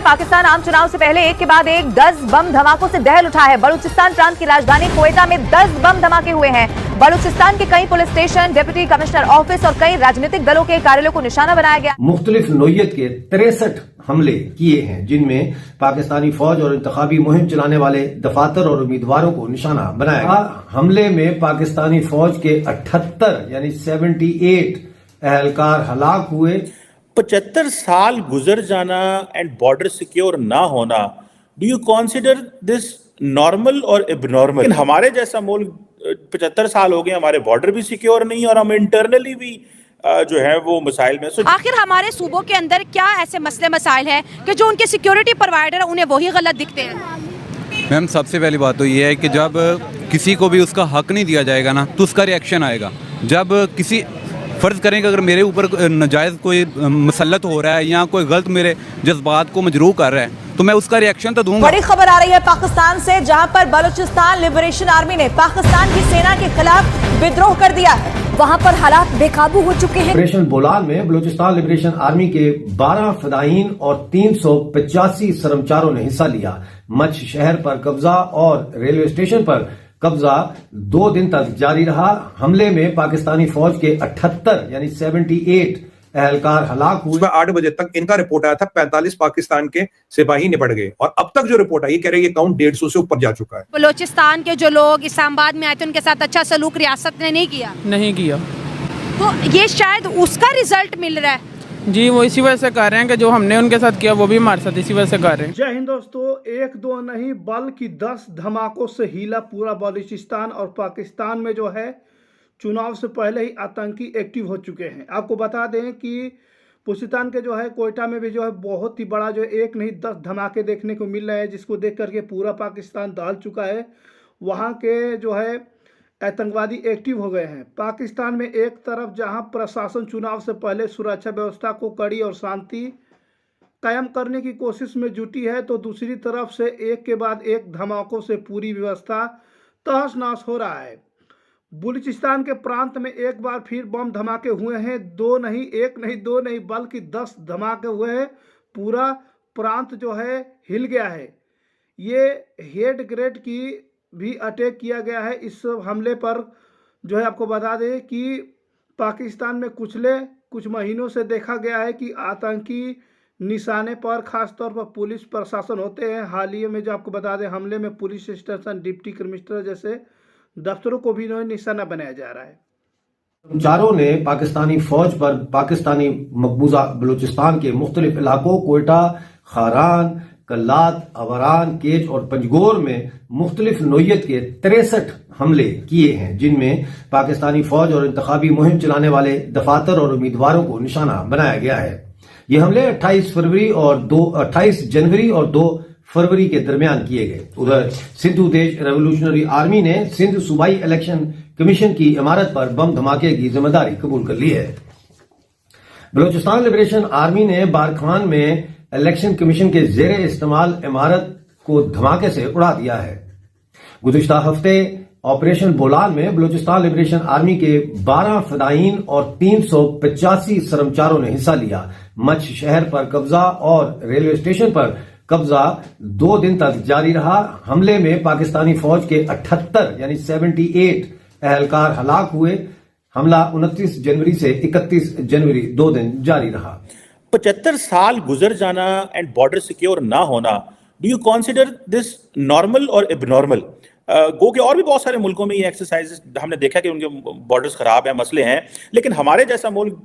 पाकिस्तान आम चुनाव से पहले एक के बाद एक 10 बम धमाकों से दहल उठा है। बलूचिस्तान प्रांत की राजधानी क्वेटा में 10 बम धमाके हुए हैं। बलूचिस्तान के कई police station, deputy commissioner office और कई राजनीतिक दलों के कार्यालयों को निशाना बनाया गया। मुख्तलिफ नौइयत के 63 हमले किए हैं, जिनमें पाकिस्तानी फौज और इंतखाबी मुहिम चलाने वाले दफातर और उम्मीदवारों को निशाना बनाया गया। हमले में पाकिस्तानी फौज के 78 यानी 78 एहलकार हलाक हुए। 75 साल गुजर जाना एंड बॉर्डर सिक्योर ना होना, do you consider this normal और एबनॉर्मल? हमारे जैसा मुल्क 75 साल हो गए, हमारे बॉर्डर भी सिक्योर नहीं और हम इंटरनली भी जो है वो मसाइल में। आखिर हमारे सूबों के अंदर क्या ऐसे मसले मसाइल है कि जो उनके सिक्योरिटी प्रोवाइडर है उन्हें वही गलत दिखते हैं? मैम, सबसे पहली बात तो ये है कि जब किसी को भी उसका हक नहीं दिया जाएगा ना, तो उसका रिएक्शन आएगा। जब किसी फ़र्ज़ करें कि अगर मेरे ऊपर नाजायज़ कोई मसलत हो रहा है या कोई गलत मेरे जज्बात को मजरूह कर रहा है, तो मैं उसका रिएक्शन तो दूंगा। बड़ी खबर आ रही है पाकिस्तान से, जहां पर बलूचिस्तान लिबरेशन आर्मी ने पाकिस्तान की सेना के खिलाफ विद्रोह कर दिया है। वहां पर हालात बेकाबू हो चुके हैं। ऑपरेशन बोलान में बलूचिस्तान लिबरेशन आर्मी के 12 फदायीन और 385 सरमचारों ने हिस्सा लिया। मच शहर पर कब्जा और रेलवे स्टेशन पर कब्जा 2 दिन तक जारी रहा। हमले में पाकिस्तानी फौज के 78 यानी 78 एहलकार हलाक हुए। सुबह 8 बजे तक इनका रिपोर्ट आया था 45 पाकिस्तान के सिपाही निपट गए, और अब तक जो रिपोर्ट आई, ये कह रहे हैं ये काउंट 150 से ऊपर जा चुका है। बलूचिस्तान के जो लोग इस्लामाबाद में आए थे, उनके साथ अच्छा सलूक रियासत ने नहीं किया, तो ये शायद उसका रिजल्ट मिल रहा है। जी, वो इसी वजह से कर रहे हैं कि जो हमने उनके साथ किया वो भी हमारे साथ इसी वजह से कर रहे हैं। जय हिंद दोस्तों, 1-2 नहीं बल्कि 10 धमाकों से हिला पूरा बलूचिस्तान, और पाकिस्तान में जो है चुनाव से पहले ही आतंकी एक्टिव हो चुके हैं। आपको बता दें कि बलूचिस्तान के जो है क्वेटा में भी जो है बहुत ही बड़ा जो 1 नहीं 10 धमाके देखने को मिल रहे हैं, जिसको देख करके पूरा पाकिस्तान दहल चुका है। वहाँ के जो है आतंकवादी एक्टिव हो गए हैं। पाकिस्तान में एक तरफ जहां प्रशासन चुनाव से पहले सुरक्षा व्यवस्था को कड़ी और शांति कायम करने की कोशिश में जुटी है, तो दूसरी तरफ से एक के बाद एक धमाकों से पूरी व्यवस्था तहस नहस हो रहा है। बलूचिस्तान के प्रांत में एक बार फिर बम धमाके हुए हैं। 1 नहीं 2 नहीं बल्कि 10 धमाके हुए हैं। पूरा प्रांत जो है हिल गया है। ये हेड ग्रेड की भी अटैक किया गया है। इस हमले पर जो है आपको बता दें कि पाकिस्तान में कुछ महीनों से देखा गया है कि आतंकी निशाने पर खास तौर पर पुलिस प्रशासन होते हैं। हाल ही में जो आपको बता दें, हमले में पुलिस स्टेशन, डिप्टी कमिश्नर जैसे दफ्तरों को भी निशाना बनाया जा रहा है। कर्मचारियों ने पाकिस्तानी फौज पर पाकिस्तानी मकबूजा बलूचिस्तान के मुख्तलिफ इलाकों कोयटा, खारान, कल्लात, अवरान, केज और पंजगोर में मुख्तलिफ नौइयत के 63 हमले किए हैं, जिनमें पाकिस्तानी फौज और इंतखाबी मुहिम चलाने वाले दफातर और उम्मीदवारों को निशाना बनाया गया है। ये हमले 28 जनवरी और 2 फरवरी के दरमियान किए गए। उधर सिंधु देश रेवोल्यूशनरी आर्मी ने सिंध सूबाई इलेक्शन कमीशन की इमारत पर बम धमाके की जिम्मेदारी कबूल कर ली है। बलूचिस्तान लिबरेशन आर्मी ने बारखान में इलेक्शन कमीशन के जेर इस्तेमाल इमारत को धमाके से उड़ा दिया है। गुज़िश्ता हफ्ते ऑपरेशन बोलान में बलूचिस्तान लिबरेशन आर्मी के 12 फदायीन और 385 सरमचारों ने हिस्सा लिया। मच शहर पर कब्जा और रेलवे स्टेशन पर कब्जा 2 दिन तक जारी रहा। हमले में पाकिस्तानी फौज के 78 यानी 78 एहलकार हलाक हुए। हमला 29 जनवरी से 31 जनवरी 2 दिन जारी रहा। 75 साल गुजर जाना एंड बॉर्डर सिक्योर ना होना, do you consider this normal और एबनॉर्मल? गो के और भी बहुत सारे मुल्कों में ये एक्सरसाइज हमने देखा कि उनके बॉर्डर्स खराब हैं, मसले हैं, लेकिन हमारे जैसा मुल्क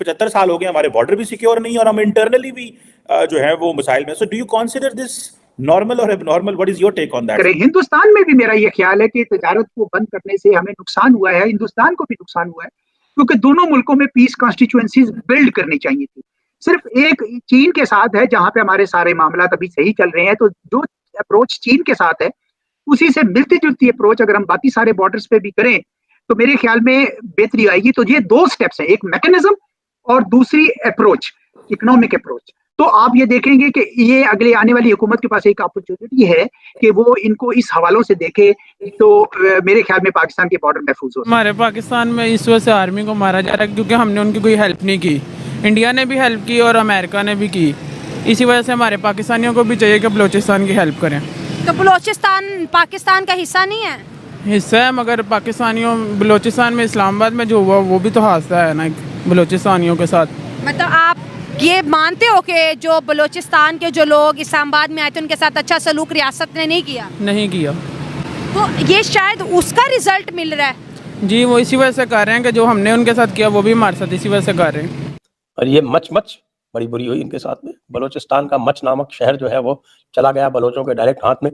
75 साल हो गए, हमारे बॉर्डर भी सिक्योर नहीं और हम इंटरनली भी जो है वो मसाइल में। So do you consider this normal और abnormal? What is your take on that? Hindustan में भी मेरा ये ख्याल है कि तजारत को बंद करने से हमें नुकसान हुआ है, हिंदुस्तान को भी नुकसान हुआ है, क्योंकि दोनों मुल्कों में पीस कॉन्स्टिट्यूएंसीज बिल्ड करनी चाहिए थी। सिर्फ एक चीन के साथ है जहां पे हमारे सारे मामला अभी सही चल रहे हैं, तो जो अप्रोच चीन के साथ है उसी से मिलती जुलती अप्रोच अगर हम बाकी सारे बॉर्डर्स पे भी करें तो मेरे ख्याल में बेहतरी आएगी। तो ये 2 स्टेप्स हैं, एक मैकेनिज्म और दूसरी अप्रोच, इकोनॉमिक अप्रोच। तो आप ये देखेंगे कि ये अगले आने वाली हुकूमत के पास एक अपॉर्चुनिटी है कि वो इनको इस हवालों से देखे, तो मेरे ख्याल में पाकिस्तान के बॉर्डर महफूज हो। हमारे पाकिस्तान में इस वजह से आर्मी को मारा जा रहा है क्योंकि हमने उनकी कोई हेल्प नहीं की। इंडिया ने भी हेल्प की और अमेरिका ने भी की, इसी वजह से हमारे पाकिस्तानियों को भी चाहिए कि बलूचिस्तान की हेल्प करें। तो बलूचिस्तान पाकिस्तान का हिस्सा नहीं है? हिस्सा है, मगर पाकिस्तानियों बलूचिस्तान में इस्लामाबाद में जो हुआ वो भी तो हादसा है ना बलूचिस्तानियों के साथ। मतलब आप ये मानते हो कि जो बलूचिस्तान के जो लोग इस्लामाबाद में आए थे उनके साथ अच्छा सलूक रियासत ने नहीं किया? नहीं किया। तो ये शायद उसका रिजल्ट मिल रहा है। जी, वो इसी वजह से कर रहे हैं कि जो हमने उनके साथ किया वो भी हमारे साथ इसी वजह से कर रहे हैं। और ये मच बड़ी बुरी हुई इनके साथ में। बलूचिस्तान का मच नामक शहर जो है वो चला गया बलोचों के डायरेक्ट हाथ में।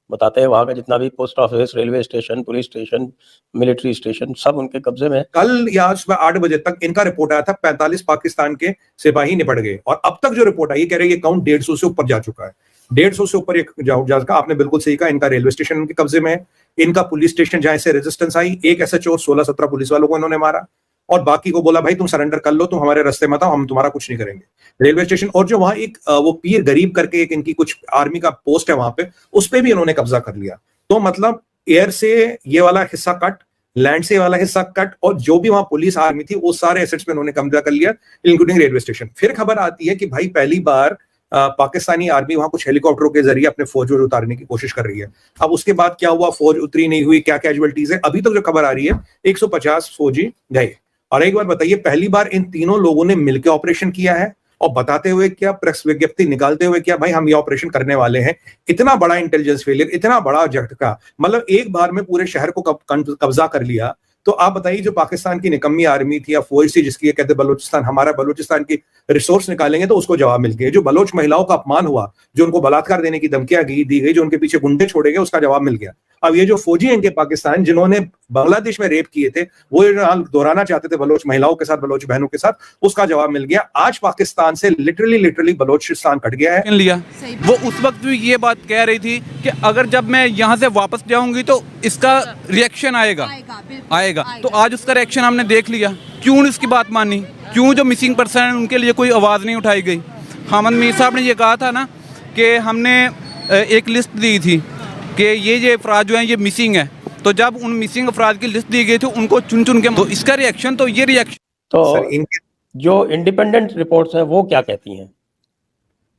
बताते हैं वहाँ का जितना भी post office, railway station, police station, military station सब उनके कब्जे में है। कल या सुबह 8 बजे तक इनका रिपोर्ट आया था 45 पाकिस्तान के सिपाही निपट गए, और अब तक जो रिपोर्ट आई ये कह रही है काउंट 150 से ऊपर जा चुका है। 150 से ऊपर जा चुका। आपने बिल्कुल सही कहा, इनका रेलवे स्टेशन उनके कब्जे में है, इनका पुलिस स्टेशन जहां से रेजिस्टेंस आई, एक SHO 16-17 पुलिस वालों को इन्होंने मारा और बाकी को बोला भाई तुम सरेंडर कर लो, तुम हमारे रास्ते मत आओ, हम तुम्हारा कुछ नहीं करेंगे। रेलवे स्टेशन और जो वहां एक वो पीर गरीब करके एक इनकी कुछ आर्मी का पोस्ट है वहां पे, उस पे भी इन्होंने कब्जा कर लिया। तो मतलब एयर से ये वाला हिस्सा कट, लैंड से वाला हिस्सा कट, और जो भी वहां पुलिस आर्मी थी वो सारे एसेट्स पे इन्होंने कब्जा कर लिया, इंक्लूडिंग रेलवे स्टेशन। फिर खबर आती है कि भाई पहली बार पाकिस्तानी आर्मी वहां कुछ हेलीकॉप्टरों के जरिए अपने फौज उतारने की कोशिश कर रही है। अब उसके बाद क्या हुआ, फौज उतरी नहीं हुई, क्या कैजुअलिटीज है, अभी तक जो खबर आ रही है 150 फौजी गए। और एक बार बताइए, पहली बार इन तीनों लोगों ने मिलकर ऑपरेशन किया है और बताते हुए क्या, प्रेस विज्ञप्ति निकालते हुए क्या, भाई हम ये ऑपरेशन करने वाले हैं। इतना बड़ा इंटेलिजेंस फेलियर, इतना बड़ा झटका, मतलब एक बार में पूरे शहर को कब्जा कर लिया। तो आप बताइए, जो पाकिस्तान की निकम्मी आर्मी थी या फौज थी जिसकी ये कहते बलूचिस्तान हमारा, बलूचिस्तान की रिसोर्स निकालेंगे तो उसको जवाब मिल गया। जो बलोच महिलाओं का अपमान हुआ, जो उनको बलात्कार देने की धमकियां दी गई, जो उनके पीछे गुंडे छोड़े गए, उसका जवाब मिल गया। अब ये जो फौजी हैं इनके पाकिस्तान, जिन्होंने बांग्लादेश में रेप किए थे, वो दोहराना चाहते थे बलोच महिलाओं के साथ, बलोच बहनों के साथ, उसका जवाब मिल गया। आज पाकिस्तान से लिटरली बलोचिस्तान कट गया है। लिया वो उस वक्त भी ये बात कह रही थी कि अगर जब मैं यहाँ से वापस जाऊंगी तो इसका रिएक्शन आएगा। तो आज उसका रिएक्शन हमने देख लिया। क्यों इसकी बात मानी? क्यों जो मिसिंग पर्सन है उनके लिए कोई आवाज़ नहीं उठाई गई? हामिद मीर साहब ने ये कहा था ना कि हमने एक लिस्ट दी थी कि ये अफराद जो हैं ये मिसिंग है, तो जब उन मिसिंग अफराद की लिस्ट दी गई थी उनको चुन के, तो इसका रिएक्शन तो ये रिएक्शन। तो जो इंडिपेंडेंट रिपोर्ट्स हैं वो क्या कहती हैं?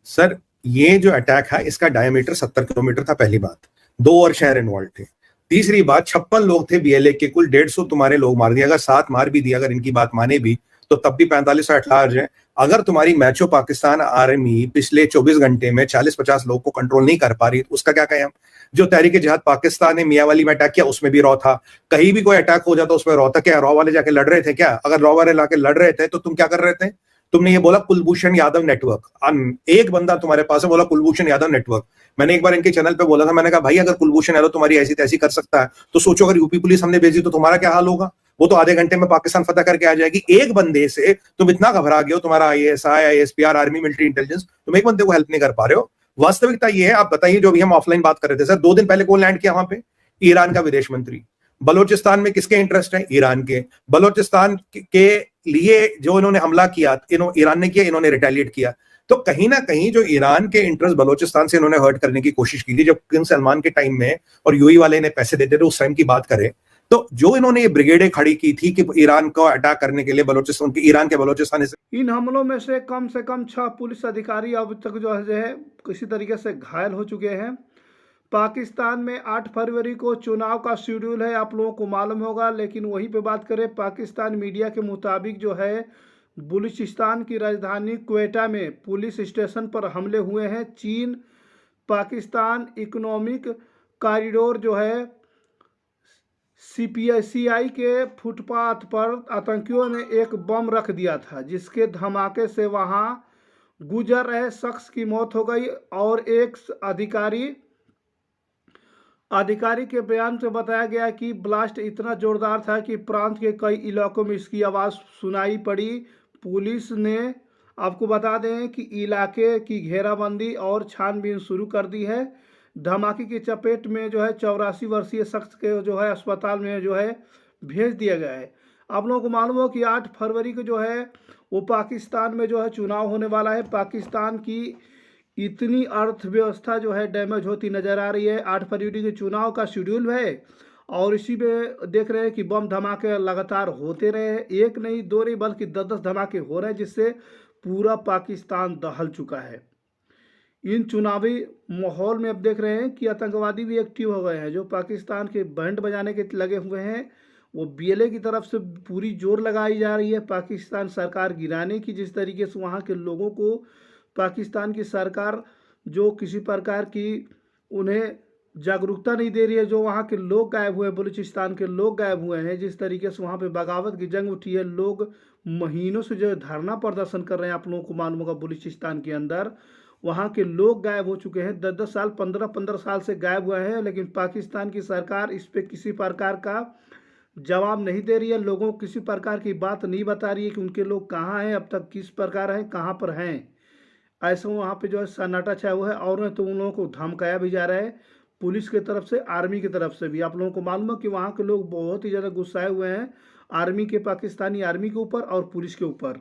सर ये जो अटैक है इसका डायमीटर 70 किलोमीटर था, पहली बात। 2 और शहर इन्वॉल्व थे। तीसरी बात, 56 लोग थे BLA के, कुल 150 तुम्हारे लोग मार दिए। अगर 7 मार भी दिया, अगर इनकी बात माने भी, तो तब भी 45 से 18 है। अगर तुम्हारी मैचो पाकिस्तान आर्मी पिछले 24 घंटे में 40-50 लोग को कंट्रोल नहीं कर पा रही, तो उसका क्या कहें हम? जो तहरीक जिहाद पाकिस्तान ने मियावाली में अटैक किया उसमें भी रॉ था। कहीं भी कोई अटैक हो जाता उसमें रॉ था क्या? रॉ वाले जाके लड़ रहे थे क्या? अगर रॉ वाले लाके लड़ रहे थे तो तुम क्या कर रहे थे? तुमने ये बोला कुलभूषण यादव नेटवर्क। एक बंदा तुम्हारे पास है, बोला कुलभूषण यादव नेटवर्क। मैंने एक बार इनके चैनल पे बोला था, मैंने कहा भाई अगर कुलभूषण यादव तुम्हारी ऐसी तैसी कर सकता है तो सोचो अगर यूपी पुलिस हमने भेजी तो तुम्हारा क्या हाल होगा? वो तो आधे घंटे में पाकिस्तान फतह करके आ जाएगी। एक बंदे से तुम इतना घबरा गए हो, तुम्हारा ISI, ISPR, army, military intelligence, तुम एक बंदे को हेल्प नहीं कर पा रहे हो। वास्तविकता ये है, आप बताइए, जो भी हम ऑफलाइन बात कर रहे थे सर, 2 दिन पहले कौन लैंड किया वहां पे? ईरान का विदेश मंत्री। बलोचिस्तान में किसके इंटरेस्ट है? ईरान के। बलोचिस्तान के लिए जो इन्होंने हमला किया, ईरान ने किया, इन्होंने रिटेलिएट किया। तो कहीं ना कहीं जो ईरान के इंटरेस्ट बलोचिस्तान से इन्होंने हर्ट करने की कोशिश की थी, जब किंग सलमान के टाइम में और UAE वाले ने पैसे देते थे, उस टाइम की बात करें तो जो इन्होंने ये ब्रिगेडें खड़ी की थी कि ईरान को अटैक करने के लिए बलोचिस्तान की, ईरान के बलोचिस्तान से इन हमलों में से कम 6 पुलिस अधिकारी अब तक जो है किसी तरीके से घायल हो चुके हैं। पाकिस्तान में 8 फरवरी को चुनाव का शेड्यूल है, आप लोगों को मालूम होगा। लेकिन वहीं पे बात करें, पाकिस्तान मीडिया के मुताबिक जो है बलूचिस्तान की राजधानी क्वेटा में पुलिस स्टेशन पर हमले हुए हैं। चीन पाकिस्तान इकोनॉमिक कॉरिडोर जो है CI के फुटपाथ पर आतंकियों ने एक बम रख दिया था, जिसके धमाके से वहां गुजर रहे शख्स की मौत हो गई। और एक अधिकारी के बयान से बताया गया कि ब्लास्ट इतना जोरदार था कि प्रांत के कई इलाकों में इसकी आवाज़ सुनाई पड़ी। पुलिस ने, आपको बता दें कि इलाके की घेराबंदी और छानबीन शुरू कर दी है। धमाके की चपेट में जो है 84 वर्षीय शख्स के जो है अस्पताल में जो है भेज दिया गया है। आप लोगों को मालूम हो कि 8 फरवरी को जो है वो पाकिस्तान में जो है चुनाव होने वाला है। पाकिस्तान की इतनी अर्थव्यवस्था जो है डैमेज होती नज़र आ रही है। 8 फरवरी के चुनाव का शेड्यूल है और इसी में देख रहे हैं कि बम धमाके लगातार होते रहे। एक नहीं, 2 नहीं, बल्कि 10-10 धमाके हो रहे हैं, जिससे पूरा पाकिस्तान दहल चुका है। इन चुनावी माहौल में अब देख रहे हैं कि आतंकवादी भी एक्टिव हो गए हैं। जो पाकिस्तान के बैंड बजाने के लगे हुए हैं, वो बीएलए की तरफ से पूरी जोर लगाई जा रही है पाकिस्तान सरकार गिराने की। जिस तरीके से वहाँ के लोगों को पाकिस्तान की सरकार जो किसी प्रकार की उन्हें जागरूकता नहीं दे रही है, जो वहाँ के लोग गायब हुए हैं, बलूचिस्तान के लोग गायब हुए हैं, जिस तरीके से वहाँ पे बगावत की जंग उठी है, लोग महीनों से जो है धरना प्रदर्शन कर रहे हैं। आप लोगों को मालूम होगा बलूचिस्तान के अंदर वहाँ के लोग गायब हो चुके हैं, 10-10 साल 15-15 साल से गायब हुए हैं, लेकिन पाकिस्तान की सरकार इस पर किसी प्रकार का जवाब नहीं दे रही है। लोगों को किसी प्रकार की बात नहीं बता रही है कि उनके लोग कहाँ हैं, अब तक किस प्रकार हैं, कहाँ पर हैं। ऐसा वहाँ पे जो है सन्नाटा छाया हुआ है। और तो उन लोगों को धमकाया भी जा रहा है पुलिस की तरफ से, आर्मी की तरफ से भी। आप लोगों को मालूम है कि वहाँ के लोग बहुत ही ज़्यादा गुस्साए हुए हैं आर्मी के, पाकिस्तानी आर्मी के ऊपर और पुलिस के ऊपर।